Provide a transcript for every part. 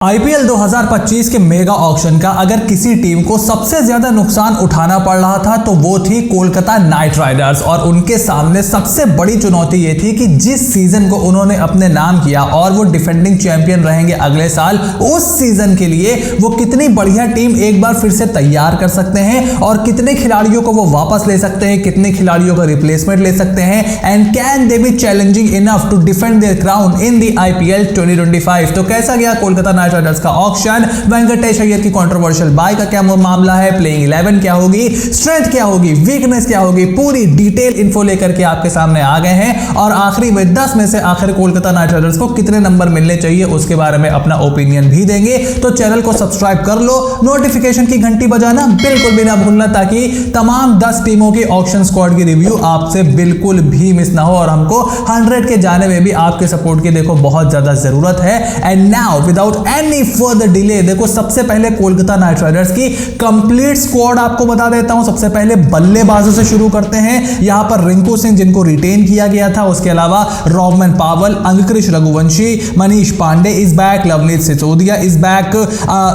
IPL 2025 के mega auction का अगर किसी टीम को सबसे ज्यादा नुकसान उठाना पड़ रहा था तो वो थी कोलकाता नाइट राइडर्स। और उनके सामने सबसे बड़ी चुनौती ये थी कि जिस सीजन को उन्होंने अपने नाम किया और वो डिफेंडिंग चैंपियन रहेंगे अगले साल, उस सीजन के लिए वो कितनी बढ़िया टीम एक बार फिर से तैयार कर सकते हैं और कितने खिलाड़ियों को वो वापस ले सकते हैं, कितने खिलाड़ियों का रिप्लेसमेंट ले सकते हैं, and can they be challenging enough to defend their crown in the IPL 2025। तो कैसा गया कोलकाता नाइट राइडर्स का ऑक्शन, वेंकटेश अय्यर की कंट्रोवर्शियल बाय का क्या मामला है, प्लेइंग 11 क्या होगी, स्ट्रेंथ क्या होगी, वीकनेस क्या होगी, पूरी डिटेल इन्फो लेकर के आपके सामने आ गए हैं। और आखिरी में 10 में से आखिर कोलकाता नाइट राइडर्स को कितने नंबर मिलने चाहिए उसके बारे में अपना ओपिनियन भी देंगे। तो चैनल को सब्सक्राइब कर लो, नोटिफिकेशन की घंटी बजाना बिल्कुल भी ना भूलना ताकि तमाम 10 टीमों की ऑक्शन स्क्वाड की रिव्यू आपसे बिल्कुल भी मिस ना हो। और हमको 100 के जाने में भी आपके सपोर्ट की देखो बहुत ज्यादा जरूरत है। And now without any further delay देखो सबसे पहले कोलकाता नाइट राइडर्स की कंप्लीट स्क्वाड आपको बता देता हूं। सबसे पहले बल्लेबाजों से शुरू करते हैं। यहां पर रिंकू सिंह जिनको रिटेन किया गया था, उसके अलावा Rovman Powell, Angkrish Raghuvanshi, Manish Pandey is back, Luvnith Sisodia is back,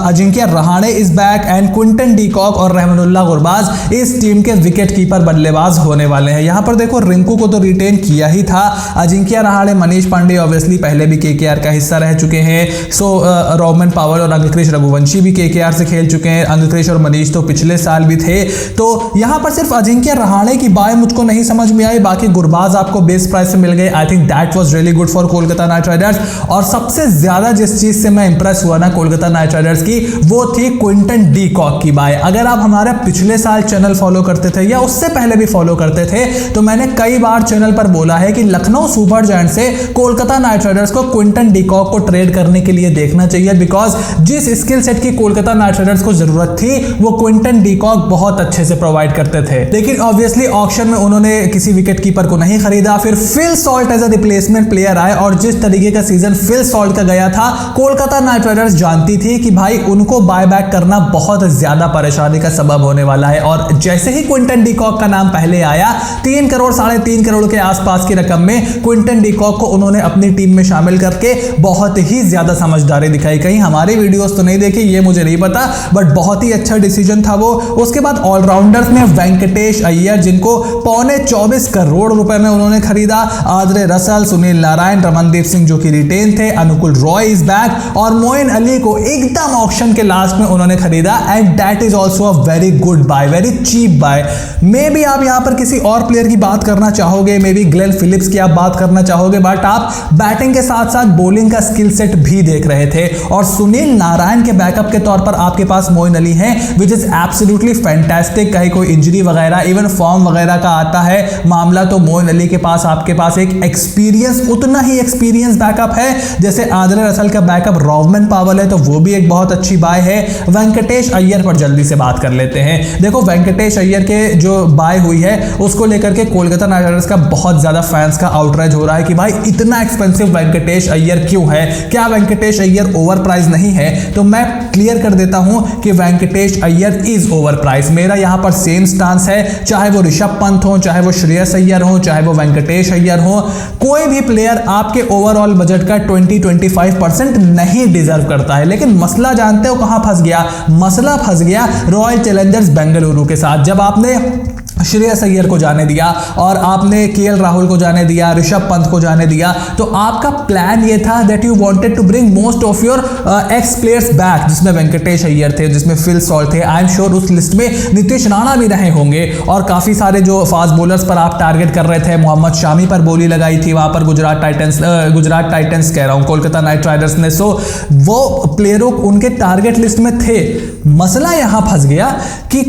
Ajinkya Rahane is back and Quinton de Kock और रहमानुल्लाह गुरबाज इस टीम के विकेट कीपर बल्लेबाज होने वाले हैं। यहां पर देखो रिंकू को तो रिटेन किया ही था, अजिंक्य रहाणे, मनीष पांडे ऑब्वियसली पहले भी केकेआर का हिस्सा रह चुके हैं। सो रोहमन पावल और अंकुरिश रघुवंशी भी केकेआर से खेल चुके हैं। अंकुरिश और मनीष तो पिछले साल भी थे। तो यहां पर सिर्फ अजिंक्य रहाणे की बाय मुझको नहीं समझ में आई, बाकी गुरबाज आपको बेस प्राइस से मिल गए। I think that was really good for Kolkata night Riders. और सबसे ज्यादा जिस चीज से मैं इंप्रेस हुआ ना कोलकाता नाइट राइडर्स की, वो थी क्विंटन डी कॉक की बाय। अगर आप हमारे पिछले साल चैनल फॉलो करते थे या उससे पहले भी फॉलो करते थे तो मैंने कई बार चैनल पर बोला है कि लखनऊ सुपर जायंट से कोलकाता नाइट राइडर्स को क्विंटन डी कॉक को ट्रेड करने के लिए देखना चाहिए, बिकॉज जिस स्किल सेट की कोलकाता नाइट राइडर्स को जरूरत थी वो क्विंटन डी कॉक बहुत अच्छे से प्रोवाइड करते थे। लेकिन ऑब्वियसली ऑक्शन में उन्होंने किसी विकेट कीपर को नहीं खरीदा। फिर Phil Salt as a replacement player आए और जिस तरीके का सीजन फिल सॉल्ट का गया था, कोलकाता नाइट राइडर्स जानती थी कि भाई उनको बाय बैक करना बहुत ज्यादा परेशानी का सबब होने वाला है। और जैसे ही क्विंटन डी कॉक का नाम पहले आया, 3 करोड़ 3.5 करोड़ के आसपास की रकम में क्विंटन डी कॉक को उन्होंने अपनी टीम में शामिल करके बहुत ही ज्यादा समझदारी दिखाई। कहीं हमारी वीडियोस तो नहीं देखी ये मुझे नहीं पता, बट बहुत ही अच्छा डिसीजन था वो। उसके बाद ऑलराउंडर्स में वेंकटेश अय्यर जिनको 24 करोड़ रुपए में उन्होंने खरीदा, आंद्रे रसल, सुनील नारायण, रमनदीप सिंह जो कि रिटेन थे, अनुकुल रॉय इज बैक और मोइन अली को एकदम ऑक्शन के लास्ट में उन्होंने खरीदा। And that is also a very good buy, very cheap buy. Maybe आप यहां पर किसी और प्लेयर की बात करना चाहोगे, मे बी ग्लेन फिलिप्स की आप बात करना चाहोगे, बट आप बैटिंग के साथ साथ बॉलिंग का स्किल सेट भी देख रहे थे। और सुनील नारायण के बैकअप के तौर पर आपके पास मोइन अली है, विच इज एब्सोल्युटली फैंटास्टिक। कहीं कोई इंजरी वगैरह इवन फॉर्म वगैरह का आता है मामला तो मोइन अली के पास आपके पास एक एक्सपीरियंस, उतना ही एक्सपीरियंस बैकअप है जैसे आंद्रे रसल का बैकअप रोहमन पावल है, तो वो भी एक बहुत अच्छी बाय है। वेंकटेश अय्यर पर जल्दी से बात कर लेते हैं। देखो वेंकटेश अय्यर के जो बाय हुई है उसको लेकर के कोलकाता नाइट राइडर्स का बहुत ज्यादा फैंस का आउटराइज हो रहा है कि भाई इतना एक्सपेंसिव वेंकटेश अय्यर क्यों है, क्या वेंकटेश अय्यर ओवर प्राइस नहीं है? तो मैं क्लियर कर देता हूं कि Venkatesh Iyer is over price. मेरा यहां पर सेम स्टांस है, चाहे वो ऋषभ पंत हो, चाहे वो श्रेयस अय्यर हो, चाहे वो वेंकटेश अय्यर हो, कोई भी प्लेयर आपके ओवरऑल बजट का 20-25% नहीं डिजर्व करता है। लेकिन मसला जानते हो कहां फंस गया? मसला फंस गया रॉयल चैलेंजर्स बेंगलुरु के साथ। जब आपने श्रेयस अय्यर को जाने दिया और आपने केएल राहुल को जाने दिया, ऋषभ पंत को जाने दिया, तो आपका प्लान ये था that you wanted to bring most of your ex players back, जिसमें वेंकटेश अय्यर थे, जिसमें फिल सॉल्ट थे, आई एम श्योर उस लिस्ट में नीतीश राणा भी रहे होंगे और काफी सारे जो फास्ट बॉलर्स पर आप टारगेट कर रहे थे, मोहम्मद शामी पर बोली लगाई थी वहां पर गुजरात टाइटंस कह रहा हूं, कोलकाता नाइट राइडर्स ने। सो वो प्लेयरों उनके टारगेट लिस्ट में थे। मसला यहां फंस गया कि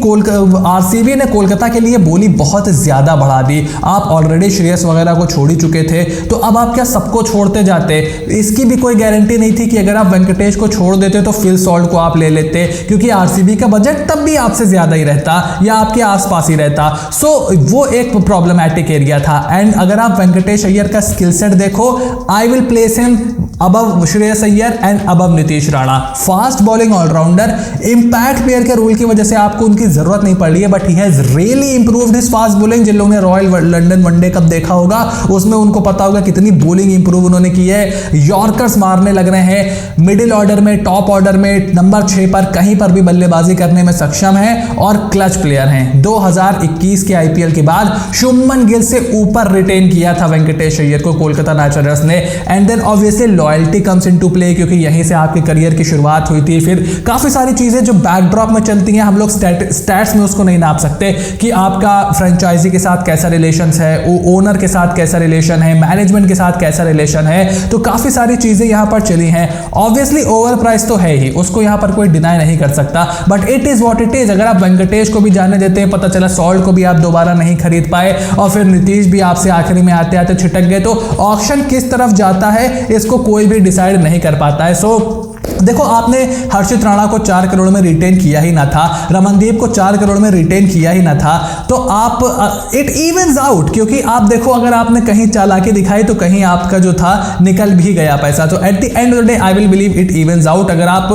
आरसीबी ने कोलकाता के लिए बोली बहुत ज्यादा बढ़ा दी। आप ऑलरेडी श्रेयस वगैरह को छोड़ ही चुके थे, तो अब आप क्या सबको छोड़ते जाते? इसकी भी कोई गारंटी नहीं थी कि अगर आप वेंकटेश को छोड़ देते तो फिल सॉल्ट को आप ले लेते, क्योंकि आरसीबी का बजट तब भी आपसे ज्यादा ही रहता या आपके आसपास ही रहता। सो वो एक प्रॉब्लमैटिक एरिया था। एंड अगर आप वेंकटेश अय्यर का स्किल सेट देखो, I will place him above Shreyas Iyer and above Nitish Rana. Fast bowling allrounder, impact player के रूल की वजह से आपको उनकी जरूरत नहीं पड़ रही है, but he has really improved his fast bowling. जिन लोगों ने रॉयल लंदन वनडे कप देखा होगा उसमें उनको पता होगा कितनी बॉलिंग इंप्रूव उन्होंने की है। यॉर्कर्स मारने लग रहे हैं, मिडिल ऑर्डर में, टॉप ऑर्डर में, नंबर 6 पर कहीं पर भी बल्लेबाजी करने में सक्षम है और क्लच प्लेयर हैं। 2021 के आईपीएल के बाद शुभमन गिल से ऊपर रिटेन किया था वेंकटेश अय्यर को कोलकाता नाइट राइडर्स ने। And then obviously loyalty comes into play, क्योंकि यहीं से आपके करियर की शुरुआत हुई थी। फिर काफी सारी चीजें जो बैकड्रॉप में चलती हैं, हम लोग स्टैट्स में उसको नहीं नाप सकते कि आपका फ्रेंचाइजी के साथ कैसा रिलेशन है, ओनर के साथ कैसा रिलेशन है, मैनेजमेंट के साथ कैसा रिलेशन है। तो काफी सारी चीजें यहां पर चली हैं। ऑब्वियसली ओवर प्राइस तो है ही, उसको यहां पर कोई डिनाई नहीं कर सकता, but it is what it is. अगर आप वेंकटेश को भी जाने देते हैं, पता चला सॉल्ट को भी आप दोबारा नहीं खरीद पाए और फिर नीतीश भी आपसे आखिरी में आते आते छिटक गए, तो ऑक्शन किस तरफ जाता है इसको कोई भी डिसाइड नहीं कर पाता है। सो देखो, आपने हर्षित राणा को 4 करोड़ में रिटेन किया ही ना था, रमनदीप को 4 करोड़ में रिटेन किया ही ना था, तो आप इट इवन्स आउट। क्योंकि आप देखो, अगर आपने कहीं चालाकी दिखाई तो कहीं आपका जो था निकल भी गया पैसा। तो at the end of the day I will believe it evens out. अगर आप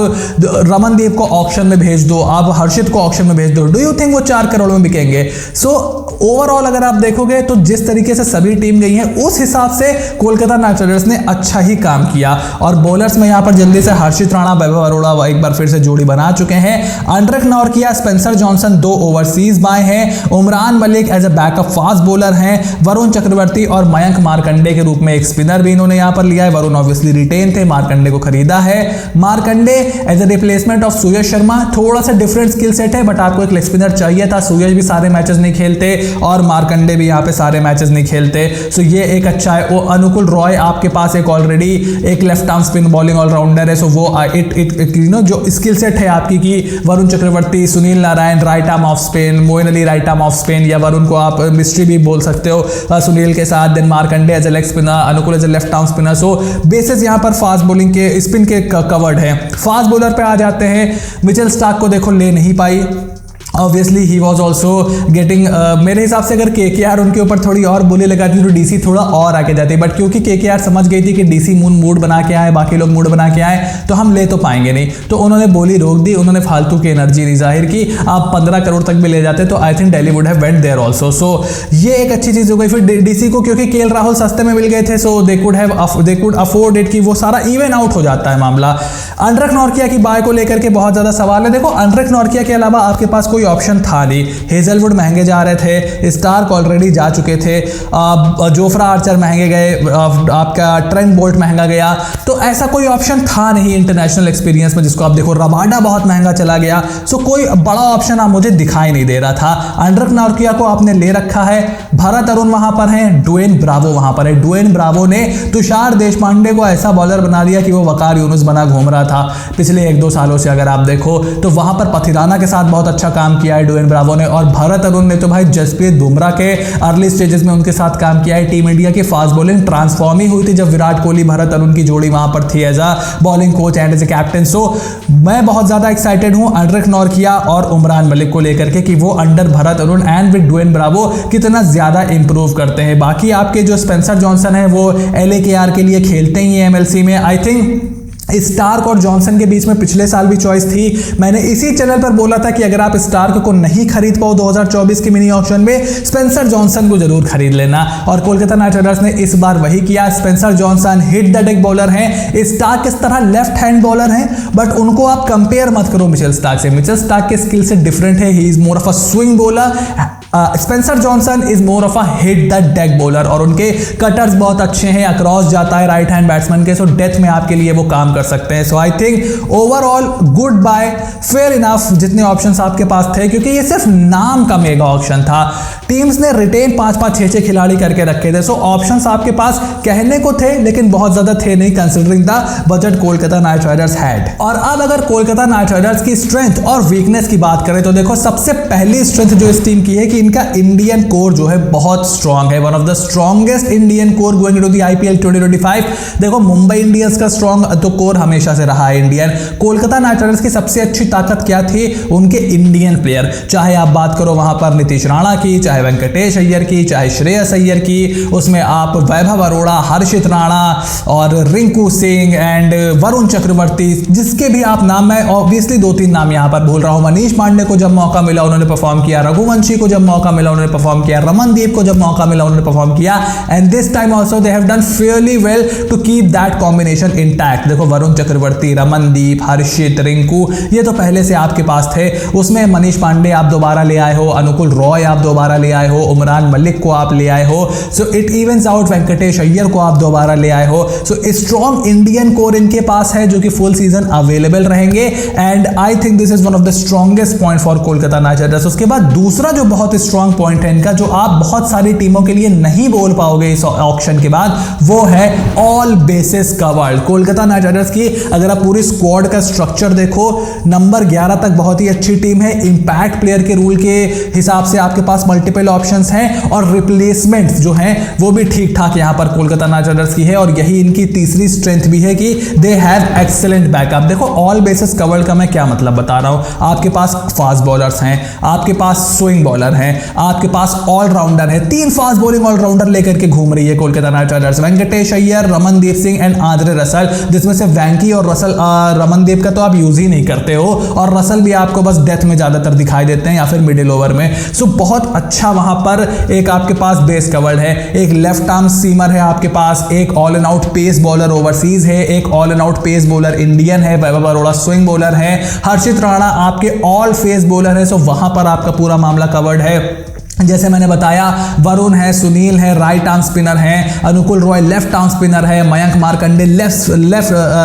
रमनदीप को ऑक्शन में भेज दो, आप हर्षित को ऑक्शन में भेज दो, डू यू थिंक वो 4 करोड़ में बिकेंगे? सो ओवरऑल अगर आप देखोगे तो जिस तरीके से सभी टीम गई हैं उस हिसाब से कोलकाता नाइट राइडर्स ने अच्छा ही काम किया। और बॉलर्स में यहां पर जल्दी से हर्षित राणा, वैभव अरोड़ा एक बार फिर से जोड़ी बना चुके हैं। Anrich Nortje, Spencer Johnson 2 overseas buy हैं। Umran Malik as a backup fast bowler हैं। वरुण चक्रवर्ती और मयंक मार्कंडे के रूप में एक स्पिनर भी इन्होंने यहां पर लिया है। वरुण ऑब्वियसली रिटेन थे, मार्कंडे को खरीदा है। Markande as a replacement of Suyash Sharma, थोड़ा सा डिफरेंट स्किल सेट है, बट आपको एक लेग स्पिनर चाहिए था। सूयज भी सारे मैचेस नहीं खेलते और मार्कंडे भी यहाँ पे सारे मैचेस नहीं खेलते, सो ये एक अच्छा है। वो अनुकुल रॉय आपके पास एक ऑलरेडी एक left arm spin bowling allrounder है, सो वो जो स्किल सेट है आपकी कि Varun Chakravarthy, Sunil Narine right arm off spin, Moeen Ali right arm off spin, या वरुण को आप मिस्ट्री भी बोल सकते हो सुनील के साथ। Then Markande as a leg spinner, Anukul as a left arm spinner. So bases यहाँ पर फास्ट बॉलिंग के, स्पिन के कवर्ड है। फास्ट बॉलर पे आ जाते हैं। मिचेल स्टार्क को देखो ले नहीं पाई, obviously he was also getting, मेरे हिसाब से अगर केकेआर उनके ऊपर थोड़ी और बोली लगाती तो डीसी थोड़ा और आगे जाती, बट क्योंकि केकेआर समझ गई थी कि डीसी मूड बना के आए, बाकी लोग मूड बना के आए तो हम ले तो पाएंगे नहीं, तो उन्होंने बोली रोक दी। उन्होंने फालतू की एनर्जी नहीं जाहिर की। आप 15 करोड़ तक भी ले जाते तो I think Delhi would have went there also. So ये एक अच्छी चीज हो गई। फिर डीसी को क्योंकि केएल राहुल सस्ते में मिल गए थे, सो दे कुड अफोर्ड इट कि वो सारा इवन आउट हो जाता है मामला। अंड्रिक नॉर्किया की बाय को लेकर के बहुत ज्यादा सवाल है। देखो, अंड्रिक नॉर्किया के अलावा आपके पास कोई ऑप्शन था नहीं। हेजलवुड महंगे जा रहे थे, स्टार्क ऑलरेडी जा चुके थे, जोफ्रा आर्चर महंगे गए, आपका ट्रेंट बोल्ट महंगा गया, तो ऐसा कोई ऑप्शन था नहीं इंटरनेशनल एक्सपीरियंस में जिसको आप देखो। रबाडा बहुत महंगा चला गया, सो कोई बड़ा ऑप्शन आप मुझे दिखाई नहीं दे रहा था। अंड्रिक नॉर्किया को आपने ले रखा है, भरत अरुण वहां पर है, ड्वेन ब्रावो वहां पर है। ड्वेन ब्रावो ने तुषार देशपांडे को ऐसा बॉलर बना दिया कि वो वकार यूनुस बना घूम रहा था पिछले 1-2 सालों से। अगर आप देखो तो वहां पर पथिराना के साथ बहुत अच्छा काम किया है ड्वेन ब्रावो ने, और भरत अरुण ने तो भाई जसप्रीत बुमराह के अर्ली स्टेजेस में उनके साथ काम किया है। टीम इंडिया की फास्ट बॉलिंग ट्रांसफॉर्म ही हुई थी जब विराट कोहली भरत अरुण की जोड़ी वहां पर थी as a bowling coach and as a captain. So मैं बहुत ज्यादा एक्साइटेड हूं अंड्रिक नॉर्किया और उमरान मलिक को लेकर के कि वो under Bharat Arun and with Dwayne Bravo कितना ज्यादा इंप्रूव करते हैं। बाकी आपके जो स्पेंसर जॉनसन है वो LAKR के लिए खेलते ही है MLC में। आई थिंक स्टार्क और जॉनसन के बीच में पिछले साल भी चॉइस थी। मैंने इसी चैनल पर बोला था कि अगर आप स्टार्क को नहीं खरीद पाओ 2024 के मिनी ऑक्शन में, स्पेंसर जॉनसन को जरूर खरीद लेना, और कोलकाता नाइट राइडर्स ने इस बार वही किया। Spencer Johnson hit the deck bowler हैं, स्टार्क इस तरह लेफ्ट हैंड बॉलर हैं, बट उनको आप कंपेयर मत करो मिचेल स्टार्क से। मिचेल स्टार्क के स्किल से डिफरेंट है, he is more of a swing bowler. Spencer Johnson is more of a hit the deck bowler, और उनके कटर्स बहुत अच्छे हैं, अक्रॉस जाता है राइट हैंड बैट्समैन के, सो डेथ में आपके लिए वो काम कर सकते हैं। So I think overall good buy, fair enough जितने ऑप्शंस आपके पास थे, क्योंकि ये सिर्फ नाम का मेगा ऑप्शन था। टीम्स ने रिटेन 5-5, 6-6 खिलाड़ी करके रखे थे, सो ऑप्शंस आपके पास कहने को थे लेकिन बहुत ज्यादा थे नहीं considering the budget Kolkata night Riders had. और अब अगर कोलकाता नाइट राइडर्स की स्ट्रेंथ और वीकनेस की बात करें तो देखो, सबसे पहली स्ट्रेंथ जो इस टीम की है कि इनका इंडियन कोर जो है बहुत स्ट्रांग है, one of the strongest Indian core going to the IPL 2025। देखो मुंबई इंडियंस का स्ट्रांग तो कोर हमेशा से रहा है इंडियन। कोलकाता नाइट राइडर्स की सबसे अच्छी ताकत क्या थी? उनके इंडियन प्लेयर, चाहे आप बात करो वहां पर नीतीश राणा की, चाहे वेंकटेश अय्यर की, चाहे श्रेयस अय्यर की, उसमें आप वैभव अरोड़ा, हर्षित राणा और रिंकू सिंह एंड वरुण चक्रवर्ती, जिसके भी आप नाम, मैं ऑब्वियसली 2-3 नाम यहां पर भूल रहा हूं। मनीष पांडे को जब मौका मिला उन्होंने परफॉर्म किया, रघुवंशी को जब मौका मिला उन्होंने परफॉर्म किया, रमनदीप को जब मौका मिला उन्होंने परफॉर्म किया, and this time also they have done fairly well to keep that combination intact. देखो वरुण चक्रवर्ती, रमनदीप, हर्षित, रिंकू, ये तो पहले से आपके पास थे। उसमें मनीष पांडे आप दोबारा ले आए हो, अनुकुल रॉय आप दोबारा ले आए हो, उमरान मलिक को आप ले आए हो, so it evens out. Venkatesh Iyer को आप दोबारा ले आए हो। सो स्ट्रॉन्ग इंडियन कोर इनके पास है जो कि फुल सीजन अवेलेबल रहेंगे, and I think this is one of the strongest point for Kolkata night Riders. उसके बाद दूसरा जो बहुत स्ट्रॉन्ग पॉइंट है इनका, जो आप बहुत सारी टीमों के लिए नहीं बोल पाओगे इस ऑक्शन के बाद, वो है all bases covered. Kolkata night Riders की अगर आप पूरी स्क्वाड का स्ट्रक्चर देखो, नंबर 11 तक बहुत ही अच्छी टीम है। इंपैक्ट प्लेयर के रूल के हिसाब से आपके पास मल्टीपल ऑप्शंस हैं, और रिप्लेसमेंट जो हैं वो भी ठीक ठाक यहां पर कोलकाता नाइट राइडर्स की है। और यही इनकी तीसरी स्ट्रेंथ भी है कि दे हैव एक्सीलेंट बैकअप। देखो ऑल बेसिस कवर्ड का मैं क्या मतलब बता रहा हूं, आपके पास फास्ट बॉलर्स हैं, आपके पास स्विंग बॉलर हैं, आपके पास ऑलराउंडर है। 3 फास्ट बॉलिंग ऑलराउंडर लेकर के घूम रही है Kolkata night Riders. Venkatesh Iyer, Ramandeep Singh and Andre Russell, जिसमें से वैंकी और रसल, रमनदीप का तो आप यूज ही नहीं करते हो, और रसल भी आपको बस डेथ में ज्यादातर दिखाई देते हैं या फिर मिडिल ओवर में। सो बहुत अच्छा वहां पर एक आपके पास बेस कवर्ड है। एक लेफ्ट आर्म सीमर है आपके पास, एक all and out pace bowler overseas है, एक all and out pace bowler Indian है, वैभव अरोड़ा स्विंग बॉलर है, हर्षित राणा आपके ऑल फेस बॉलर है। सो वहां पर आपका पूरा मामला कवर्ड है। जैसे मैंने बताया, वरुण है, सुनील है, राइट आर्म स्पिनर है, Anukul Roy left arm spinner है, Mayank Markande left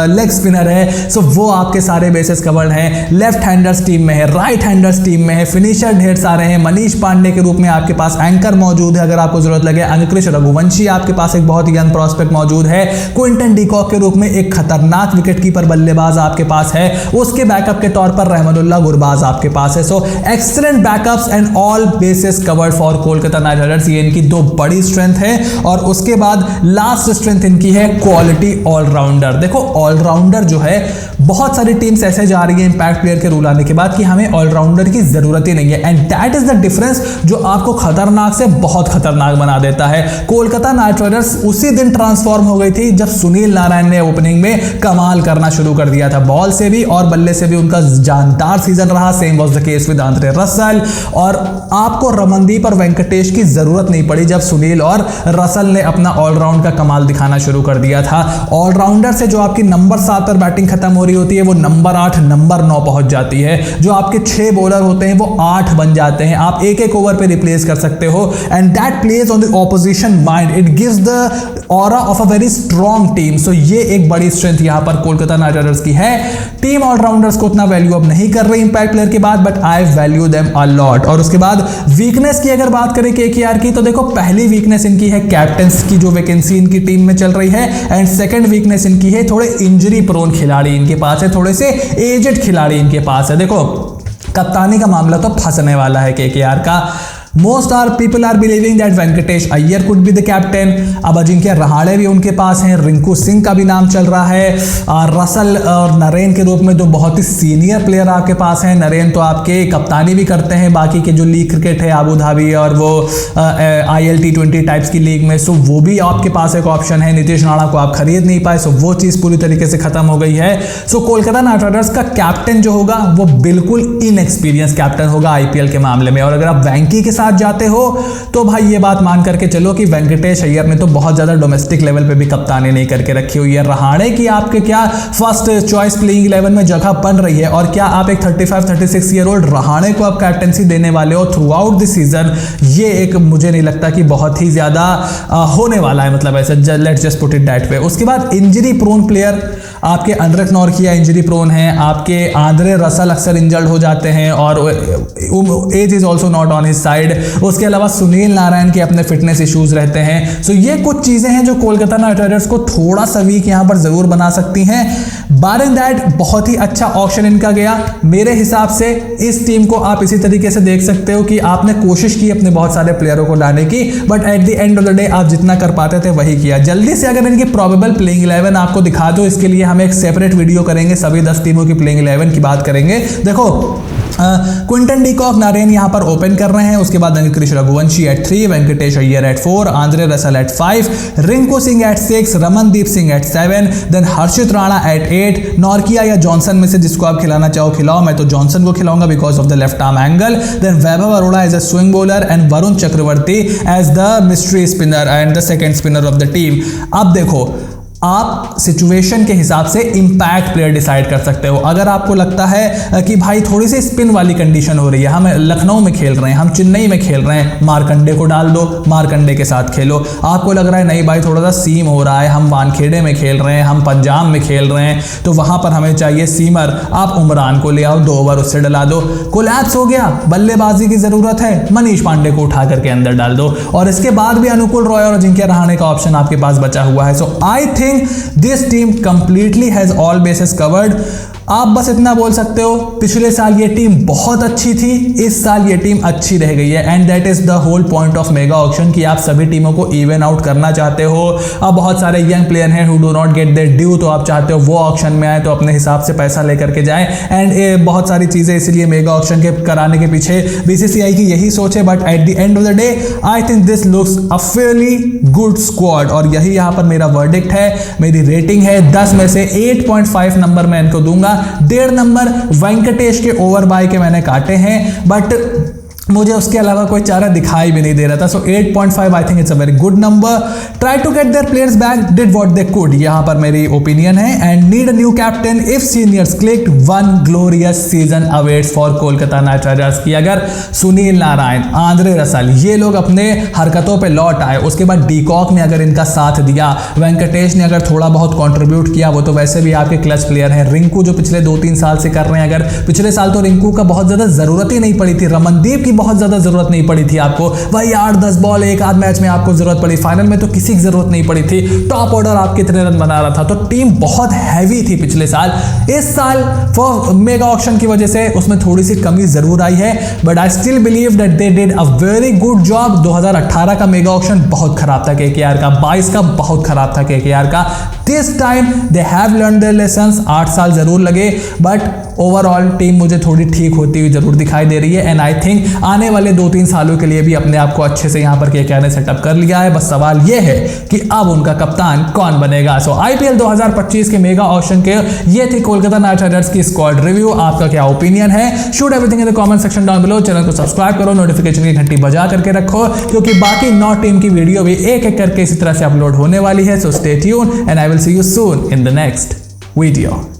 leg spinner है। सो वो आपके सारे बेसिस कवर्ड हैं। लेफ्ट हैंडर्स टीम में है, राइट हैंडर्स टीम में है, फिनिशर ढेर सारे हैं। मनीष पांडे के रूप में आपके पास एंकर मौजूद है अगर आपको जरूरत लगे। अंकुश रघुवंशी आपके पास एक बहुत ही यंग प्रॉस्पेक्ट मौजूद है। क्विंटन डीकॉक के रूप में एक खतरनाक विकेटकीपर बल्लेबाज आपके पास है। उसके बैकअप के तौर पर रहमतुल्लाह गुरबाज आपके पास है। So excellent backups and all bases covered for Kolkata night riders. ये इनकी 2 बड़ी स्ट्रेंथ है। और उसके बाद लास्ट स्ट्रेंथ इनकी है क्वालिटी ऑलराउंडर। देखो ऑलराउंडर जो है, बहुत सारी टीम्स ऐसे जा रही है इंपैक्ट प्लेयर के रूल आने के बाद कि हमें ऑलराउंडर की जरूरत ही नहीं है, and that is the difference जो आपको खतरनाक से बहुत खतरनाक बना देता है। कोलकाता नाइट राइडर्स उसी दिन ट्रांसफॉर्म हो गई थी जब सुनील नारायण ने ओपनिंग में कमाल करना शुरू कर दिया था। बॉल से भी और बल्ले से भी उनका जानदार सीजन रहा। Same was the case with Andre Russell. और आपको रमनदीप और वेंकटेश की जरूरत नहीं पड़ी जब सुनील और रसल ने अपना ऑलराउंड का कमाल दिखाना शुरू कर दिया था। ऑलराउंडर से जो आपकी नंबर 7 पर बैटिंग खत्म हो रही होती है, वो नंबर 8 नंबर 9 पहुंच जाती है। जो आपके 6 बॉलर होते हैं वो 8 बन जाते हैं। आप एक ओवर पे रिप्लेस कर सकते हो, and that plays on the opposition mind. It gives the aura of a very strong team. So ये एक बड़ी स्ट्रेंथ यहां पर कोलकाता नाइट राइडर्स की है। टीम ऑलराउंडर्स को उतना वैल्यू अब नहीं कर रही इंपैक्ट प्लेयर के बाद, but I value them a lot. और उसके बाद वीकनेस की अगर बात करें केकेआर की, तो देखो पहली वीकनेस इनकी है कैप्टन्स की जो वैकेंसी इनकी टीम में चल रही है, एंड सेकंड वीकनेस इनकी है थोड़े इंजरी प्रोन खिलाड़ी इनके पास है, थोड़े से एजेड खिलाड़ी इनके पास है। देखो कप्तानी का मामला तो फंसने वाला है केकेआर का। Most people are believing that Venkatesh Iyer could be the captain। अब अजिंक्य रहाणे भी उनके पास हैं, रिंकू सिंह का भी नाम चल रहा है, रसल और नरेन के रूप में 2 बहुत ही सीनियर प्लेयर आपके पास हैं। नरेन तो आपके कप्तानी भी करते हैं बाकी के जो लीग क्रिकेट है अबू धाबी और वो IL T20 टाइप्स की लीग में, सो वो भी आपके पास एक ऑप्शन है। नीतीश राणा को आप खरीद नहीं पाए, सो वो चीज़ पूरी तरीके से खत्म हो गई है। सो कोलकाता नाइट राइडर्स का कैप्टन जो होगा वो बिल्कुल इनएक्सपीरियंस कैप्टन होगा IPL के मामले में। और अगर आप वैंकी के साथ जाते हो तो भाई ये बात मान करके चलो कि वेंकटेश अय्यर ने तो बहुत ज्यादा डोमेस्टिक लेवल पे भी कप्तानी नहीं करके रखी हुई है। रहाणे की आपके क्या फर्स्ट चॉइस प्लेइंग 11 में जगह बन रही है, और क्या आप एक 35-36 ईयर ओल्ड रहाणे को आप कैप्टनसी देने वाले हो थ्रू आउट दिस सीजन? ये एक मुझे नहीं लगता कि बहुत ही ज्यादा होने वाला है, मतलब ऐसे let's just put it that way. उसके बाद इंजरी प्रोन प्लेयर आपके अनरक नॉर्किया इंजरी प्रोन है, आपके आंद्रे रसल अक्सर इंजर्ड हो जाते हैं और edge is also not on his side. उसके अलावा सुनील नारायण के अपने फिटनेस इश्यूज रहते हैं। सो ये कुछ चीजें हैं जो कोलकाता नाइट राइडर्स को थोड़ा सा वीक यहां पर जरूर बना सकती हैं। बारिंग दैट बहुत ही अच्छा ऑक्शन इनका गया। मेरे हिसाब से इस टीम को आप इसी तरीके से देख सकते हो कि आपने कोशिश की अपने बहुत सारे प्लेयरों को लाने की, but at the end of the day आप जितना कर पाते थे वही किया। जल्दी से अगर इनकी प्रोबेबल प्लेइंग 11 आपको दिखा दो, इसके लिए हम एक सेपरेट वीडियो करेंगे, सभी 10 टीमों की प्लेइंग 11 की बात करेंगे। देखो क्विंटन डीकॉक नारेन यहां पर ओपन कर रहे हैं, उसके बाद Krish Raghuvanshi at 3, Venkatesh Iyer at 4, Andre Russell at 5, Rinku Singh at 6, Ramandeep Singh at 7, then Harshit Rana at 8, Nortje या जॉनसन में से जिसको आप खिलाना चाहो खिलाओ, मैं तो जॉनसन को खिलाऊंगा because of the left arm angle, then Vaibhav Arora as a swing bowler and Varun Chakravarthy as the mystery spinner and the second spinner of the team. अब देखो आप सिचुएशन के हिसाब से इंपैक्ट प्लेयर डिसाइड कर सकते हो। अगर आपको लगता है कि भाई थोड़ी सी स्पिन वाली कंडीशन हो रही है, हम लखनऊ में खेल रहे हैं, हम चेन्नई में खेल रहे हैं, मारकंडे को डाल दो, मारकंडे के साथ खेलो। आपको लग रहा है नहीं भाई थोड़ा सा सीम हो रहा है, हम वानखेड़े में खेल रहे हैं, हम पंजाब में खेल रहे हैं, तो वहां पर हमें चाहिए सीमर, आप उमरान को ले आओ, 2 ओवर उससे डला दो। कोलैप्स हो गया, बल्लेबाजी की जरूरत है, मनीष पांडे को उठा करके अंदर डाल दो, और इसके बाद भी अनुकूल रॉय और अजिंक्य रहाणे का ऑप्शन आपके पास बचा हुआ है। So I think this team completely has all bases covered। आप बस इतना बोल सकते हो पिछले साल ये टीम बहुत अच्छी थी, इस साल ये टीम अच्छी रह गई है, and that is the whole point of mega auction कि आप सभी टीमों को इवन आउट करना चाहते हो। अब बहुत सारे यंग प्लेयर हैं who do not gate there due, तो आप चाहते हो वो ऑक्शन में आए तो अपने हिसाब से पैसा लेकर के जाएं, एंड बहुत सारी चीजें इसलिए मेगा ऑक्शन के कराने के पीछे बीसीसीआई की यही सोच है। But at the end of the day I think this looks a fairly good squad, और यही यहाँ पर मेरा वर्डिक्ट है, मेरी रेटिंग है 10 में से 8.5 नंबर मैं इनको दूंगा। 1.5 नंबर वेंकटेश के ओवर बाय के मैंने काटे हैं, बट मुझे उसके अलावा कोई चारा दिखाई भी नहीं दे रहा था। So 8.5 I think it's a very good number. Try to get their players back, did what they could, यहां पर मेरी ओपिनियन है, and need a new captain if seniors clicked, one glorious season awaits for Kolkata night Riders की। अगर Sunil Narayan, Andre Russell ये लोग अपने हरकतों पे लौट आए, उसके बाद डीकॉक ने अगर इनका साथ दिया, वेंकटेश ने अगर थोड़ा बहुत कॉन्ट्रीब्यूट किया, वो तो वैसे भी आपके क्लच प्लेयर हैं, रिंकू जो पिछले 2-3 साल से कर रहे हैं, अगर पिछले साल तो रिंकू का बहुत ज्यादा जरूरत ही नहीं पड़ी थी, रमनदीप की बहुत ज्यादा जरूरत नहीं पड़ी थी आपको, वही 8-10 बॉल एक आध मैच में आपको जरूरत पड़ी, फाइनल में तो किसी की जरूरत नहीं पड़ी थी, टॉप ऑर्डर आप कितने रन बना रहा था, तो टीम बहुत हैवी थी पिछले साल। इस साल फॉर मेगा ऑक्शन की वजह से उसमें थोड़ी सी कमी जरूर आई है, but I still believe that they did a very good job. 2018 का मेगा ऑक्शन बहुत खराब था केकेआर का, 22 का बहुत खराब था केकेआर का, this time they have learn their lessons. 8 साल जरूर लगे, बट ओवरऑल टीम मुझे थोड़ी ठीक होती हुई जरूर दिखाई दे रही है, एंड आई थिंक आने वाले 2-3 सालों के लिए भी अपने आप को अच्छे से यहां पर केकेआर ने सेटअप कर लिया है। बस सवाल यह है कि अब उनका कप्तान कौन बनेगा। सो आईपीएल 2025 के मेगा ऑक्शन के ये थी कोलकाता नाइट राइडर्स की स्क्वाड रिव्यू। आपका क्या ओपिनियन है? Shoot everything in the comment section down below. Channel को सब्सक्राइब करो, नोटिफिकेशन की घंटी बजा करके रखो, क्योंकि बाकी 9 टीम की वीडियो भी एक एक करके इसी तरह से अपलोड होने वाली है। So stay tune and I will see you soon in the next video.